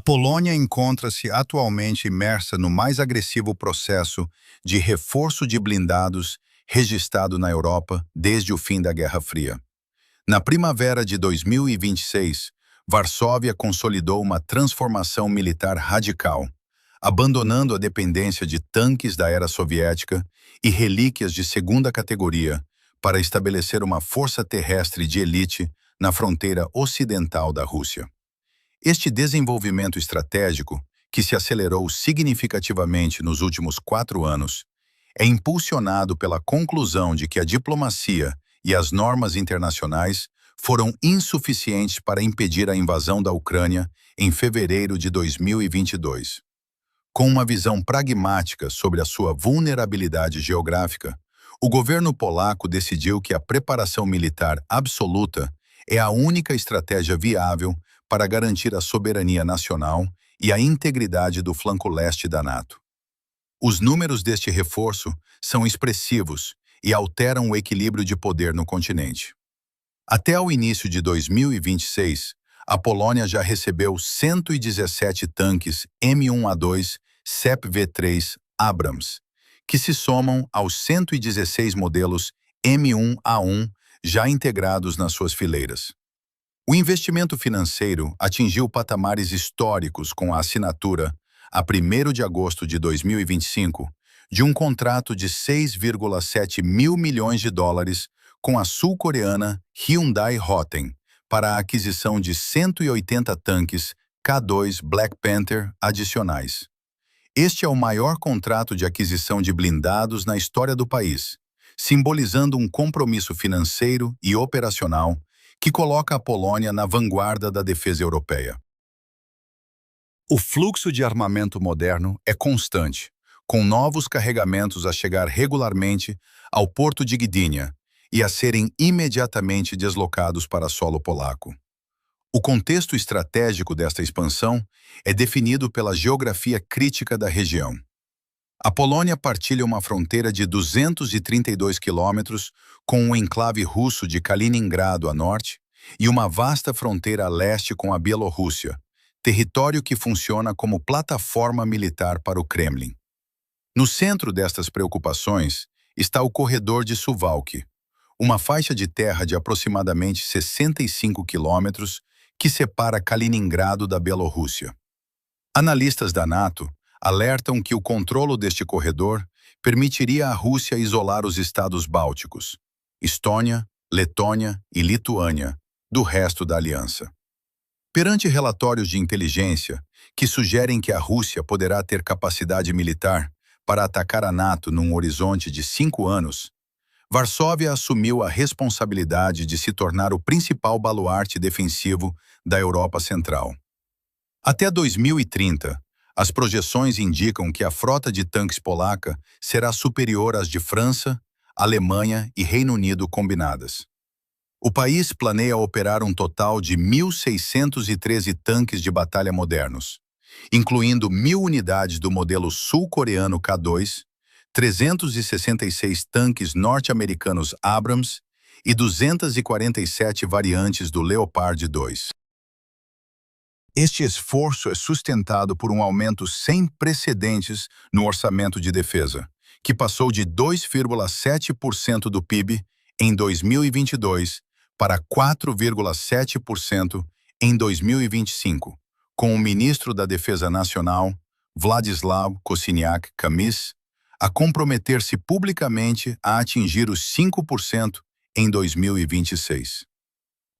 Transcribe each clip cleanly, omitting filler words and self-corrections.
Polônia encontra-se atualmente imersa no mais agressivo processo de reforço de blindados registrado na Europa desde o fim da Guerra Fria. Na primavera de 2026, Varsóvia consolidou uma transformação militar radical, abandonando a dependência de tanques da era soviética e relíquias de segunda categoria para estabelecer uma força terrestre de elite na fronteira ocidental da Rússia. Este desenvolvimento estratégico, que se acelerou significativamente nos últimos 4 anos, é impulsionado pela conclusão de que a diplomacia e as normas internacionais foram insuficientes para impedir a invasão da Ucrânia em fevereiro de 2022. Com uma visão pragmática sobre a sua vulnerabilidade geográfica, o governo polaco decidiu que a preparação militar absoluta é a única estratégia viável para garantir a soberania nacional e a integridade do flanco leste da NATO. Os números deste reforço são expressivos e alteram o equilíbrio de poder no continente. Até o início de 2026, a Polônia já recebeu 117 tanques M1A2 SEP-V3 Abrams, que se somam aos 116 modelos M1A1 já integrados nas suas fileiras. O investimento financeiro atingiu patamares históricos com a assinatura, a 1º de agosto de 2025, de um contrato de 6,7 mil milhões de dólares com a sul-coreana Hyundai Rotem para a aquisição de 180 tanques K2 Black Panther adicionais. Este é o maior contrato de aquisição de blindados na história do país, simbolizando um compromisso financeiro e operacional que coloca a Polônia na vanguarda da defesa europeia. O fluxo de armamento moderno é constante, com novos carregamentos a chegar regularmente ao porto de Gdynia e a serem imediatamente deslocados para solo polaco. O contexto estratégico desta expansão é definido pela geografia crítica da região. A Polônia partilha uma fronteira de 232 quilômetros com o enclave russo de Kaliningrado a norte e uma vasta fronteira a leste com a Bielorrússia, território que funciona como plataforma militar para o Kremlin. No centro destas preocupações está o corredor de Suwałki, uma faixa de terra de aproximadamente 65 quilômetros que separa Kaliningrado da Bielorrússia. Analistas da NATO alertam que o controle deste corredor permitiria à Rússia isolar os estados bálticos, Estônia, Letônia e Lituânia, do resto da aliança. Perante relatórios de inteligência que sugerem que a Rússia poderá ter capacidade militar para atacar a NATO num horizonte de 5 anos, Varsóvia assumiu a responsabilidade de se tornar o principal baluarte defensivo da Europa Central. Até 2030, as projeções indicam que a frota de tanques polaca será superior às de França, Alemanha e Reino Unido combinadas. O país planeia operar um total de 1.613 tanques de batalha modernos, incluindo 1.000 unidades do modelo sul-coreano K2, 366 tanques norte-americanos Abrams e 247 variantes do Leopard 2. Este esforço é sustentado por um aumento sem precedentes no orçamento de defesa, que passou de 2,7% do PIB em 2022 para 4,7% em 2025, com o ministro da Defesa Nacional, Władysław Kosiniak-Kamysz, a comprometer-se publicamente a atingir os 5% em 2026.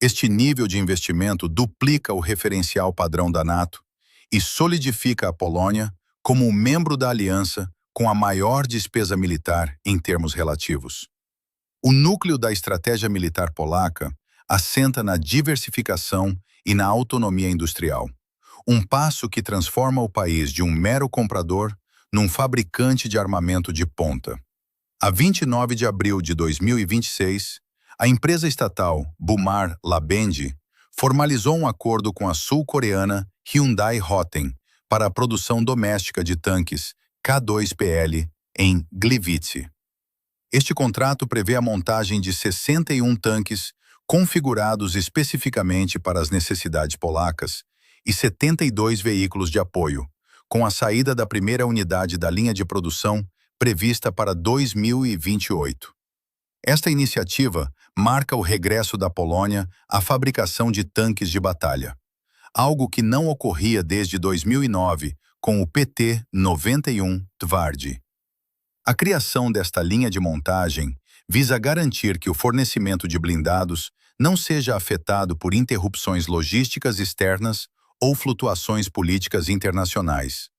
Este nível de investimento duplica o referencial padrão da NATO e solidifica a Polônia como um membro da aliança com a maior despesa militar em termos relativos. O núcleo da estratégia militar polaca assenta na diversificação e na autonomia industrial, um passo que transforma o país de um mero comprador num fabricante de armamento de ponta. A 29 de abril de 2026, a empresa estatal Bumar Labend formalizou um acordo com a sul-coreana Hyundai Rotem para a produção doméstica de tanques K2PL em Gliwice. Este contrato prevê a montagem de 61 tanques configurados especificamente para as necessidades polacas e 72 veículos de apoio, com a saída da primeira unidade da linha de produção prevista para 2028. Esta iniciativa marca o regresso da Polônia à fabricação de tanques de batalha, algo que não ocorria desde 2009 com o PT-91 Twardzy. A criação desta linha de montagem visa garantir que o fornecimento de blindados não seja afetado por interrupções logísticas externas ou flutuações políticas internacionais,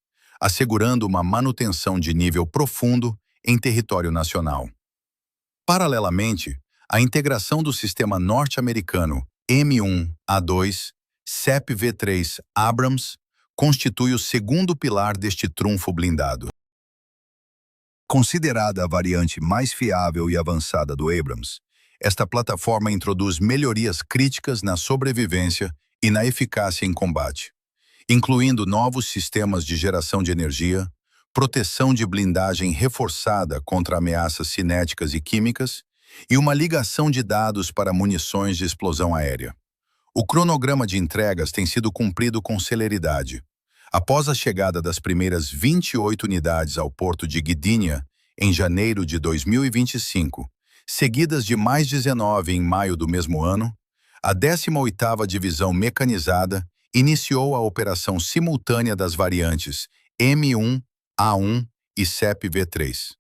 assegurando uma manutenção de nível profundo em território nacional. Paralelamente, a integração do sistema norte-americano M1A2 CEP-V3 Abrams constitui o segundo pilar deste trunfo blindado. Considerada a variante mais fiável e avançada do Abrams, esta plataforma introduz melhorias críticas na sobrevivência e na eficácia em combate, incluindo novos sistemas de geração de energia, proteção de blindagem reforçada contra ameaças cinéticas e químicas e uma ligação de dados para munições de explosão aérea. O cronograma de entregas tem sido cumprido com celeridade. Após a chegada das primeiras 28 unidades ao porto de Gdynia, em janeiro de 2025, seguidas de mais 19 em maio do mesmo ano, a 18ª Divisão Mecanizada iniciou a operação simultânea das variantes M1A1 e CEP-V3.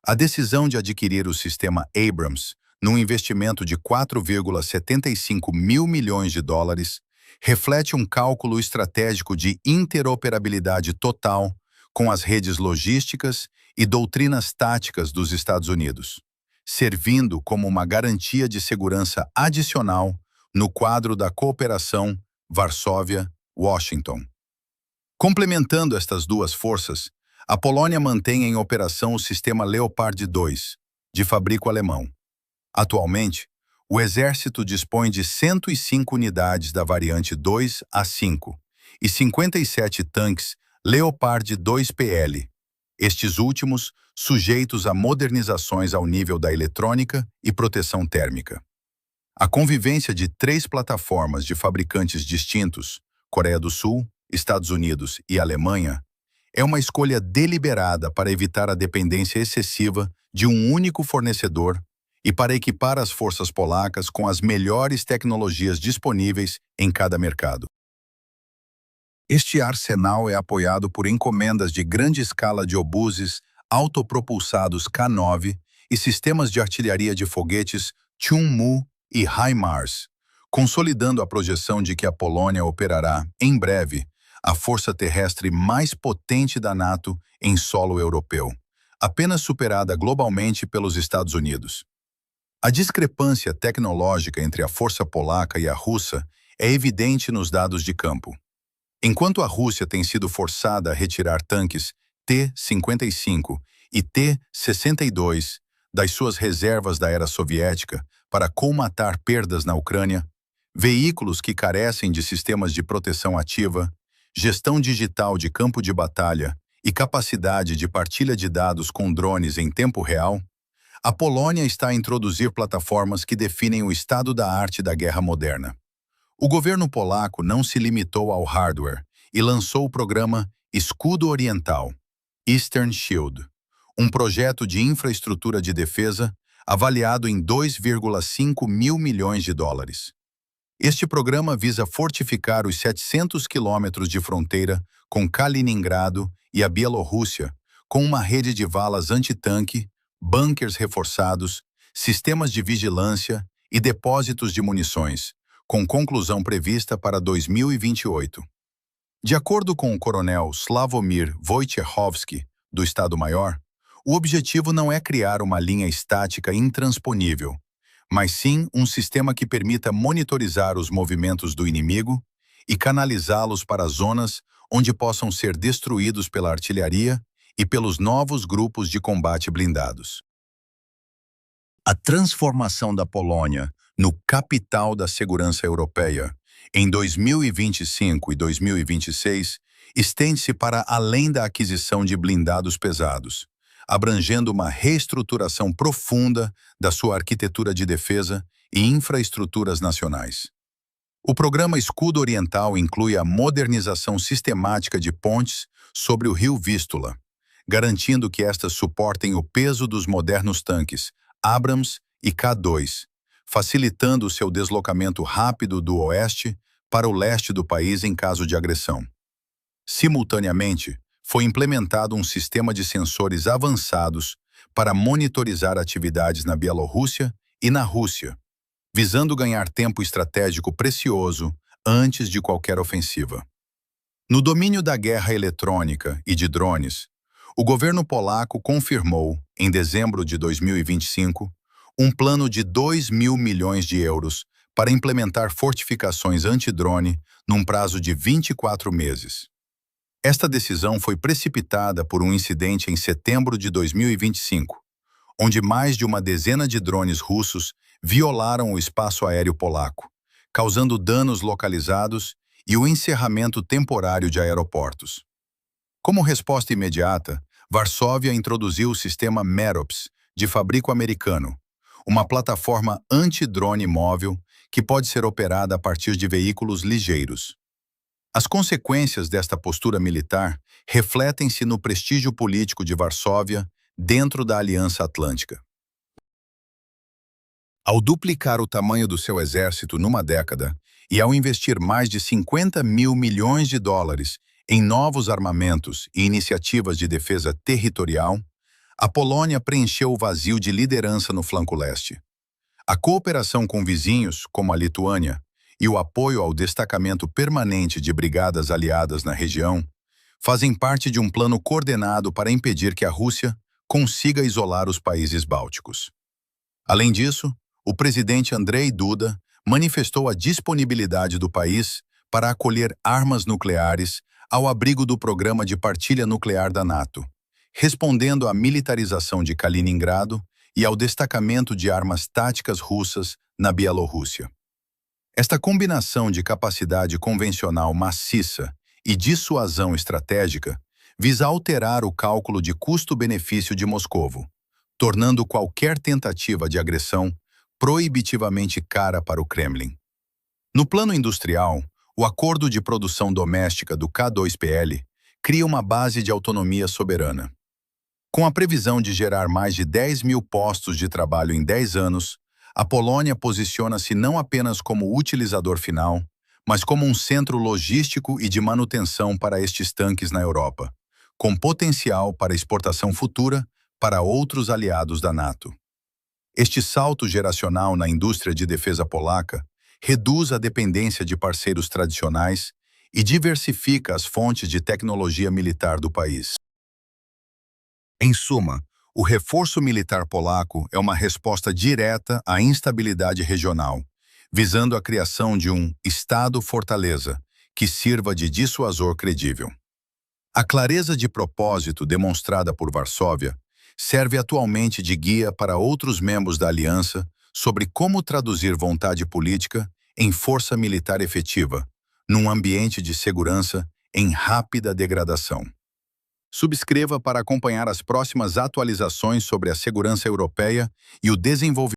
A decisão de adquirir o sistema Abrams, num investimento de 4,75 mil milhões de dólares, reflete um cálculo estratégico de interoperabilidade total com as redes logísticas e doutrinas táticas dos Estados Unidos, servindo como uma garantia de segurança adicional no quadro da cooperação Varsóvia-Washington. Complementando estas duas forças, a Polônia mantém em operação o sistema Leopard 2, de fabrico alemão. Atualmente, o Exército dispõe de 105 unidades da variante 2A5 e 57 tanques Leopard 2PL, estes últimos sujeitos a modernizações ao nível da eletrônica e proteção térmica. A convivência de 3 plataformas de fabricantes distintos, Coreia do Sul, Estados Unidos e Alemanha, é uma escolha deliberada para evitar a dependência excessiva de um único fornecedor e para equipar as forças polacas com as melhores tecnologias disponíveis em cada mercado. Este arsenal é apoiado por encomendas de grande escala de obuses autopropulsados K9 e sistemas de artilharia de foguetes Chunmoo e HIMARS, consolidando a projeção de que a Polônia operará, em breve, a força terrestre mais potente da NATO em solo europeu, apenas superada globalmente pelos Estados Unidos. A discrepância tecnológica entre a força polaca e a russa é evidente nos dados de campo. Enquanto a Rússia tem sido forçada a retirar tanques T-55 e T-62 das suas reservas da era soviética para colmatar perdas na Ucrânia, veículos que carecem de sistemas de proteção ativa, gestão digital de campo de batalha e capacidade de partilha de dados com drones em tempo real, a Polônia está a introduzir plataformas que definem o estado da arte da guerra moderna. O governo polaco não se limitou ao hardware e lançou o programa Escudo Oriental, Eastern Shield, um projeto de infraestrutura de defesa avaliado em 2,5 mil milhões de dólares. Este programa visa fortificar os 700 quilômetros de fronteira com Kaliningrado e a Bielorrússia, com uma rede de valas antitanque, bunkers reforçados, sistemas de vigilância e depósitos de munições, com conclusão prevista para 2028. De acordo com o coronel Sławomir Wojciechowski, do Estado-Maior, o objetivo não é criar uma linha estática intransponível, mas sim um sistema que permita monitorizar os movimentos do inimigo e canalizá-los para zonas onde possam ser destruídos pela artilharia e pelos novos grupos de combate blindados. A transformação da Polônia no capital da segurança europeia em 2025 e 2026 estende-se para além da aquisição de blindados pesados, abrangendo uma reestruturação profunda da sua arquitetura de defesa e infraestruturas nacionais. O programa Escudo Oriental inclui a modernização sistemática de pontes sobre o rio Vístula, garantindo que estas suportem o peso dos modernos tanques Abrams e K2, facilitando seu deslocamento rápido do oeste para o leste do país em caso de agressão. Simultaneamente, foi implementado um sistema de sensores avançados para monitorizar atividades na Bielorrússia e na Rússia, visando ganhar tempo estratégico precioso antes de qualquer ofensiva. No domínio da guerra eletrônica e de drones, o governo polaco confirmou, em dezembro de 2025, um plano de 2.000 milhões de euros para implementar fortificações antidrone num prazo de 24 meses. Esta decisão foi precipitada por um incidente em setembro de 2025, onde mais de uma dezena de drones russos violaram o espaço aéreo polaco, causando danos localizados e o encerramento temporário de aeroportos. Como resposta imediata, Varsóvia introduziu o sistema Merops, de fabrico americano, uma plataforma anti-drone móvel que pode ser operada a partir de veículos ligeiros. As consequências desta postura militar refletem-se no prestígio político de Varsóvia dentro da Aliança Atlântica. Ao duplicar o tamanho do seu exército numa década e ao investir mais de 50.000 milhões de dólares em novos armamentos e iniciativas de defesa territorial, a Polônia preencheu o vazio de liderança no flanco leste. A cooperação com vizinhos, como a Lituânia, e o apoio ao destacamento permanente de brigadas aliadas na região fazem parte de um plano coordenado para impedir que a Rússia consiga isolar os países bálticos. Além disso, o presidente Andrzej Duda manifestou a disponibilidade do país para acolher armas nucleares ao abrigo do programa de partilha nuclear da NATO, respondendo à militarização de Kaliningrado e ao destacamento de armas táticas russas na Bielorrússia. Esta combinação de capacidade convencional maciça e dissuasão estratégica visa alterar o cálculo de custo-benefício de Moscovo, tornando qualquer tentativa de agressão proibitivamente cara para o Kremlin. No plano industrial, o Acordo de Produção Doméstica do K2PL cria uma base de autonomia soberana. Com a previsão de gerar mais de 10.000 postos de trabalho em 10 anos, a Polônia posiciona-se não apenas como utilizador final, mas como um centro logístico e de manutenção para estes tanques na Europa, com potencial para exportação futura para outros aliados da NATO. Este salto geracional na indústria de defesa polaca reduz a dependência de parceiros tradicionais e diversifica as fontes de tecnologia militar do país. Em suma, o reforço militar polaco é uma resposta direta à instabilidade regional, visando a criação de um Estado-fortaleza que sirva de dissuasor credível. A clareza de propósito demonstrada por Varsóvia serve atualmente de guia para outros membros da aliança sobre como traduzir vontade política em força militar efetiva, num ambiente de segurança em rápida degradação. Subscreva para acompanhar as próximas atualizações sobre a segurança europeia e o desenvolvimento